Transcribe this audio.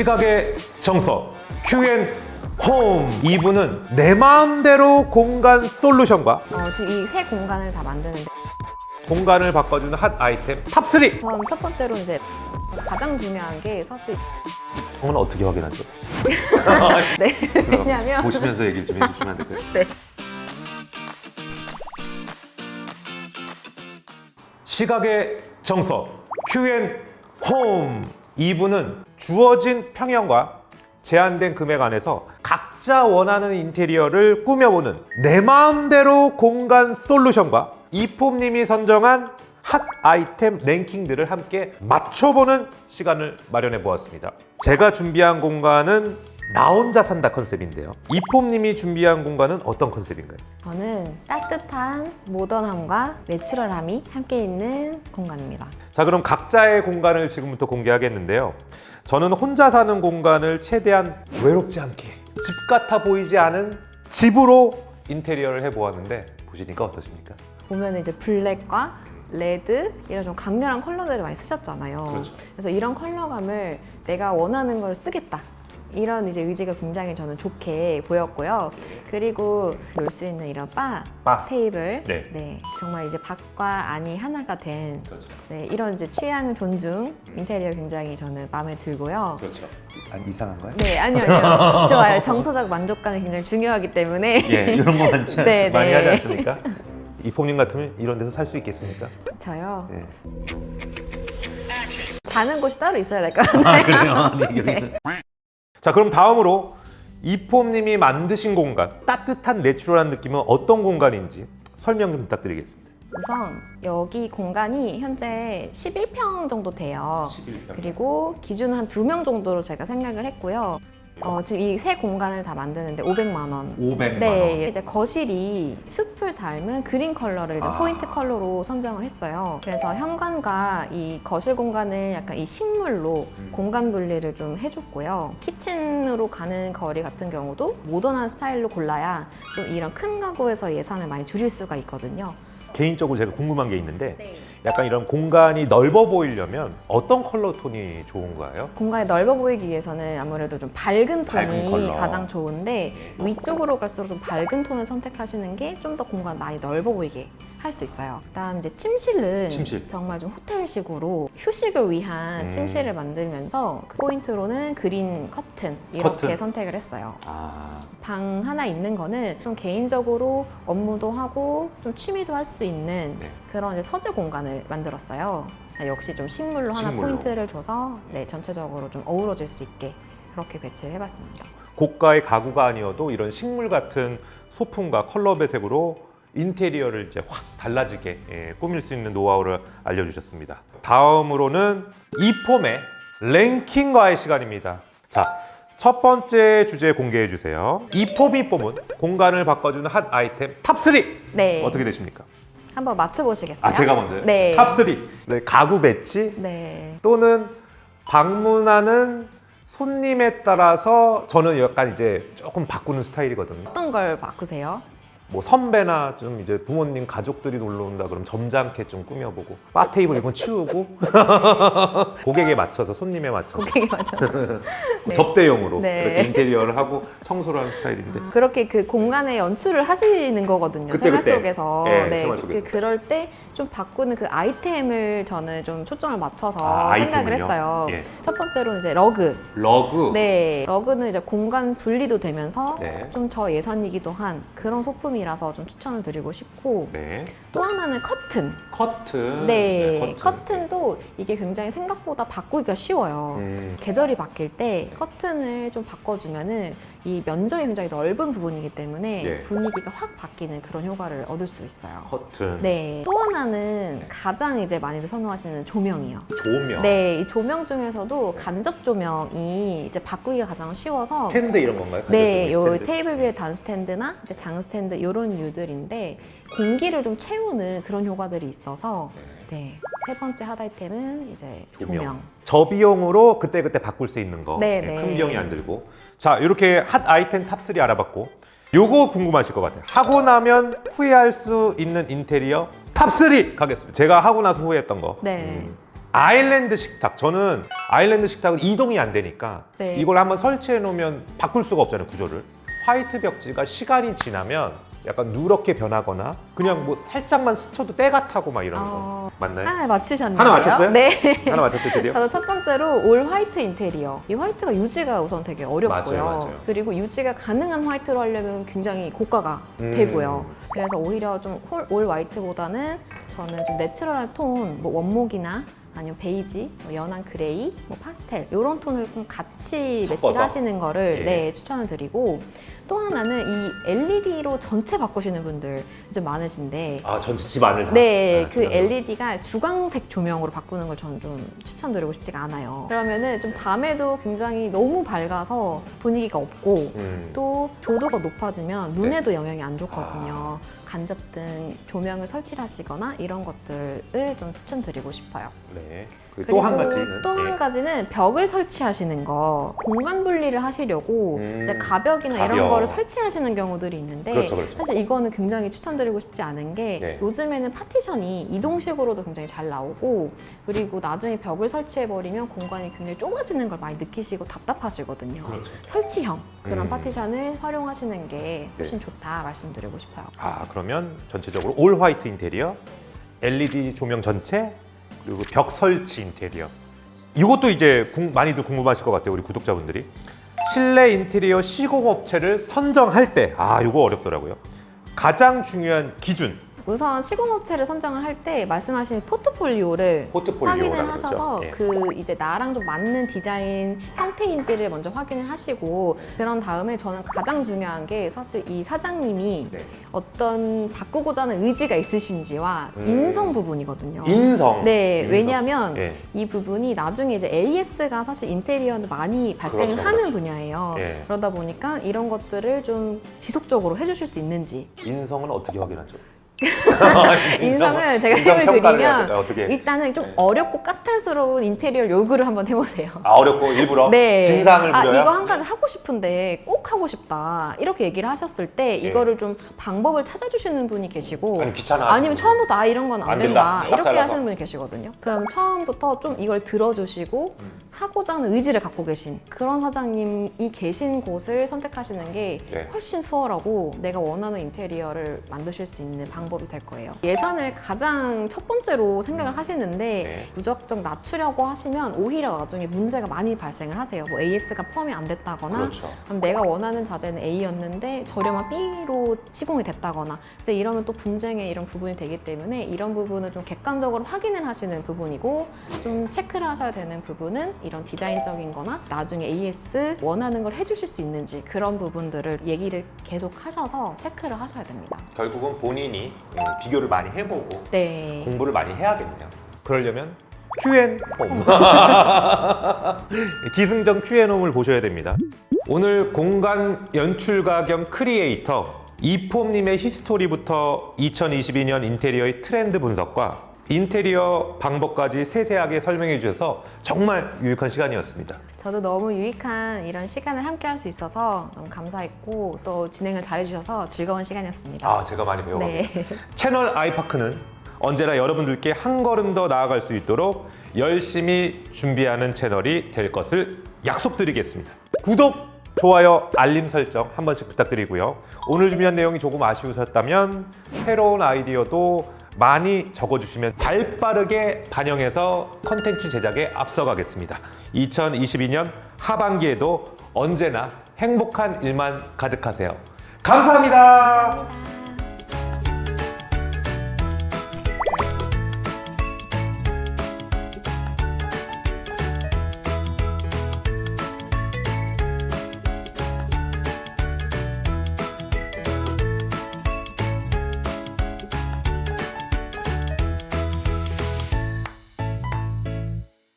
시각의 정석 Q&홈 2부는 내 마음대로 공간 솔루션과 지금 이 세 공간을 다 만드는데 공간을 바꿔주는 핫 아이템 탑3. 우선 첫 번째로 이제 가장 중요한 게 사실 그건 어떻게 확인하죠? 네 왜냐면 보시면서 얘기를 좀 해주시면 안 될까요? 네. 시각의 정석 Q&홈 2부는 주어진 평형과 제한된 금액 안에서 각자 원하는 인테리어를 꾸며보는 내 마음대로 공간 솔루션과 이폼님이 선정한 핫 아이템 랭킹들을 함께 맞춰보는 시간을 마련해 보았습니다. 제가 준비한 공간은 나 혼자 산다 컨셉인데요. 이폼님이 준비한 공간은 어떤 컨셉인가요? 저는 따뜻한 모던함과 내추럴함이 함께 있는 공간입니다. 자, 그럼 각자의 공간을 지금부터 공개하겠는데요. 저는 혼자 사는 공간을 최대한 외롭지 않게 집 같아 보이지 않은 집으로 인테리어를 해보았는데 보시니까 어떠십니까? 보면 이제 블랙과 레드 이런 좀 강렬한 컬러들을 많이 쓰셨잖아요. 그렇죠. 그래서 이런 컬러감을 내가 원하는 걸 쓰겠다. 이런 이제 의지가 굉장히 저는 좋게 보였고요. 그리고 놀 수 있는 이런 바 테이블, 네. 정말 이제 밖과 안이 하나가 된 그렇죠. 이런 이제 취향 존중 인테리어 굉장히 저는 마음에 들고요. 그렇죠. 아니, 이상한가요? 네, 아니요. 좋아요. 정서적 만족감이 굉장히 중요하기 때문에 예, 이런 거 많이 네, 많이 네. 하지 않습니까? 이폼님 같으면 이런 데서 살 수 있겠습니까? 저요. 네. 자는 곳이 따로 있어야 될 것 같아요. 그래요? 아니, 여기는. 자, 그럼 다음으로 이폼님이 만드신 공간, 따뜻한 내추럴한 느낌은 어떤 공간인지 설명 좀 부탁드리겠습니다. 우선 여기 공간이 현재 11평 정도 돼요. 11평. 그리고 기준은 한 2명 정도로 제가 생각을 했고요. 지금 이 세 공간을 다 만드는데 500만 원. 500만 네, 이제 거실이 숲을 닮은 그린 컬러를 이제 포인트 컬러로 선정을 했어요. 그래서 현관과 이 거실 공간을 약간 이 식물로 공간 분리를 좀 해줬고요. 키친으로 가는 거리 같은 경우도 모던한 스타일로 골라야 좀 이런 큰 가구에서 예산을 많이 줄일 수가 있거든요. 개인적으로 제가 궁금한 게 있는데 네. 약간 이런 공간이 넓어 보이려면 어떤 컬러 톤이 좋은가요? 공간이 넓어 보이기 위해서는 아무래도 좀 밝은 밝은 톤이 컬러. 가장 좋은데 위쪽으로 갈수록 좀 밝은 톤을 선택하시는 게 좀 더 공간 많이 넓어 보이게 할 수 있어요. 그다음 이제 침실은 침실. 정말 좀 호텔식으로 휴식을 위한 침실을 만들면서 그 포인트로는 그린 커튼 이렇게 커튼. 선택을 했어요. 아, 방 하나 있는 거는 좀 개인적으로 업무도 하고 좀 취미도 할 수 있는 네. 그런 이제 서재 공간을 만들었어요. 역시 좀 식물로 하나 식물로. 포인트를 줘서 전체적으로 좀 어우러질 수 있게 그렇게 배치를 해봤습니다. 고가의 가구가 아니어도 이런 식물 같은 소품과 컬러 배색으로 인테리어를 이제 확 달라지게 꾸밀 수 있는 노하우를 알려주셨습니다. 다음으로는 이폼의 랭킹과의 시간입니다. 자, 첫 번째 주제 공개해 주세요. 이폼이 뽑은 공간을 바꿔주는 핫 아이템 탑3 네. 어떻게 되십니까? 한번 맞춰보시겠어요? 아, 제가 먼저요? 네. 탑3 네, 가구 배치 네. 또는 방문하는 손님에 따라서 저는 약간 이제 조금 바꾸는 스타일이거든요. 어떤 걸 바꾸세요? 뭐 선배나 좀 이제 부모님 가족들이 놀러 온다 그럼 점잖게 좀 꾸며보고 바 테이블 이건 치우고 고객에 맞춰서 손님에 맞춰서 고객이 맞아서. 네. 접대용으로 네. 이렇게 인테리어를 하고 청소를 하는 스타일인데 그렇게 그 공간에 연출을 하시는 거거든요. 그때, 생활 그때. 속에서. 네, 생활 속에서. 그럴 때 좀 바꾸는 그 아이템을 저는 좀 초점을 맞춰서 아, 생각을 아이템을요? 했어요. 예. 첫 번째로 이제 러그. 러그 네, 러그는 이제 공간 분리도 되면서 네. 좀 저예산이기도 한 그런 소품이라서 좀 추천을 드리고 싶고 네. 또 하나는 커튼. 커튼 네, 커튼도 이게 굉장히 생각보다 바꾸기가 쉬워요. 계절이 바뀔 때 커튼을 좀 바꿔주면은 이 면적이 굉장히 넓은 부분이기 때문에 예. 분위기가 확 바뀌는 그런 효과를 얻을 수 있어요. 커튼 네, 또 하나는 가장 이제 많이들 선호하시는 조명이요. 조명 네, 이 조명 중에서도 간접 조명이 이제 바꾸기가 가장 쉬워서 스탠드 이런 건가요? 네, 요 스탠드? 테이블 위에 단 스탠드나 이제 장 스탠드 이런 유들인데 공기를 좀 채우는 그런 효과들이 있어서 네, 세 번째 핫 아이템은 이제 조명. 저비용으로 그때그때 바꿀 수 있는 거. 네, 네, 네. 큰 비용이 안 들고. 자, 이렇게 핫 아이템 탑3 알아봤고 요거 궁금하실 것 같아요. 하고 나면 후회할 수 있는 인테리어 탑3 가겠습니다. 제가 하고 나서 후회했던 거. 네. 아일랜드 식탁. 저는 아일랜드 식탁은 이동이 안 되니까 네. 이걸 한번 설치해 놓으면 바꿀 수가 없잖아요, 구조를. 화이트 벽지가 시간이 지나면 약간 누렇게 변하거나 그냥 뭐 살짝만 스쳐도 때가 타고 막 이러는 거 맞나요? 하나 맞추셨네요. 하나 맞췄어요? 네. 하나 맞췄어요, 드디어? 저는 첫 번째로 올 화이트 인테리어. 이 화이트가 유지가 우선 되게 어렵고요. 맞아요. 그리고 유지가 가능한 화이트로 하려면 굉장히 고가가 되고요. 그래서 오히려 좀 올 화이트보다는 저는 좀 내추럴한 톤, 뭐 원목이나 아니면 베이지, 뭐 연한 그레이, 뭐 파스텔 이런 톤을 좀 같이 섞어서? 매치하시는 거를 예. 네, 추천을 드리고 또 하나는 이 LED로 전체 바꾸시는 분들 이제 많으신데 아, 전체 집 안을 다? 네, 아, 그 그래서. LED가 주광색 조명으로 바꾸는 걸 저는 좀 추천드리고 싶지가 않아요. 그러면은 좀 밤에도 굉장히 너무 밝아서 분위기가 없고 또 조도가 높아지면 눈에도 영향이 안 좋거든요. 간접등 조명을 설치하시거나 이런 것들을 좀 추천드리고 싶어요. 네. 그리고 또 한 가지는 또 한 가지는 벽을 설치하시는 거. 공간 분리를 하시려고 이제 가벽이나 가벽. 이런 거를 설치하시는 경우들이 있는데 그렇죠, 그렇죠. 사실 이거는 굉장히 추천드리고 싶지 않은 게 네. 요즘에는 파티션이 이동식으로도 굉장히 잘 나오고 그리고 나중에 벽을 설치해버리면 공간이 굉장히 좁아지는 걸 많이 느끼시고 답답하시거든요. 그렇죠. 설치형 그런 파티션을 활용하시는 게 훨씬 네. 좋다 말씀드리고 싶어요. 아, 그러면 전체적으로 올 화이트 인테리어, LED 조명 전체, 그리고 벽 설치 인테리어. 이것도 이제 많이들 궁금하실 것 같아요, 우리 구독자분들이. 실내 인테리어 시공업체를 선정할 때, 이거 어렵더라고요. 가장 중요한 기준. 우선 시공업체를 선정을 할 때 말씀하신 포트폴리오를 포트폴리오라고 확인을 그러죠. 하셔서 예. 그 이제 나랑 좀 맞는 디자인 형태인지를 먼저 확인을 하시고 그런 다음에 저는 가장 중요한 게 사실 이 사장님이 네. 어떤 바꾸고자 하는 의지가 있으신지와 인성 부분이거든요. 인성. 네, 인성. 왜냐하면 예. 이 부분이 나중에 이제 AS가 사실 인테리어는 많이 발생을 그렇죠, 하는 그렇죠. 분야예요. 예. 그러다 보니까 이런 것들을 좀 지속적으로 해주실 수 있는지 인성은 어떻게 확인하죠? 인성을 제가 인성 팁을 평가를 해야 드리면 될까요? 어떻게? 일단은 좀 어렵고 까탈스러운 인테리어 요구를 한번 해보세요. 어렵고 일부러 진상을 부려요? 이거 한 가지 하고 싶은데 꼭 하고 싶다 이렇게 얘기를 하셨을 때 이거를 좀 방법을 찾아주시는 분이 계시고 아니, 귀찮아. 아니면 처음부터 이런 건 안 안 된다 된다. 이렇게 잘라서. 하시는 분이 계시거든요. 그럼 처음부터 좀 이걸 들어주시고 하고자 하는 의지를 갖고 계신 그런 사장님이 계신 곳을 선택하시는 게 네. 훨씬 수월하고 내가 원하는 인테리어를 만드실 수 있는 방법이 될 거예요. 예산을 가장 첫 번째로 생각을 하시는데 네. 무작정 낮추려고 하시면 오히려 나중에 문제가 많이 발생을 하세요. 뭐 AS가 포함이 안 됐다거나 그렇죠. 그럼 내가 원하는 자재는 A였는데 저렴한 B로 시공이 됐다거나 이제 이러면 또 분쟁의 이런 부분이 되기 때문에 이런 부분은 좀 객관적으로 확인을 하시는 부분이고 좀 체크를 하셔야 되는 부분은 이런 디자인적인 거나 나중에 AS 원하는 걸 해주실 수 있는지 그런 부분들을 얘기를 계속 하셔서 체크를 하셔야 됩니다. 결국은 본인이 비교를 많이 해보고 네. 공부를 많이 해야겠네요. 그러려면 Q&홈 기승전 Q&홈을 보셔야 됩니다. 오늘 공간 연출가 겸 크리에이터 이폼님의 히스토리부터 2022년 인테리어의 트렌드 분석과 인테리어 방법까지 세세하게 설명해 주셔서 정말 유익한 시간이었습니다. 저도 너무 유익한 이런 시간을 함께 할 수 있어서 너무 감사했고 또 진행을 잘해주셔서 즐거운 시간이었습니다. 제가 많이 배워갑니다. 네. 채널 아이파크는 언제나 여러분들께 한 걸음 더 나아갈 수 있도록 열심히 준비하는 채널이 될 것을 약속드리겠습니다. 구독, 좋아요, 알림 설정 한 번씩 부탁드리고요. 오늘 준비한 내용이 조금 아쉬우셨다면 새로운 아이디어도 많이 적어주시면 발빠르게 반영해서 컨텐츠 제작에 앞서가겠습니다. 2022년 하반기에도 언제나 행복한 일만 가득하세요. 감사합니다.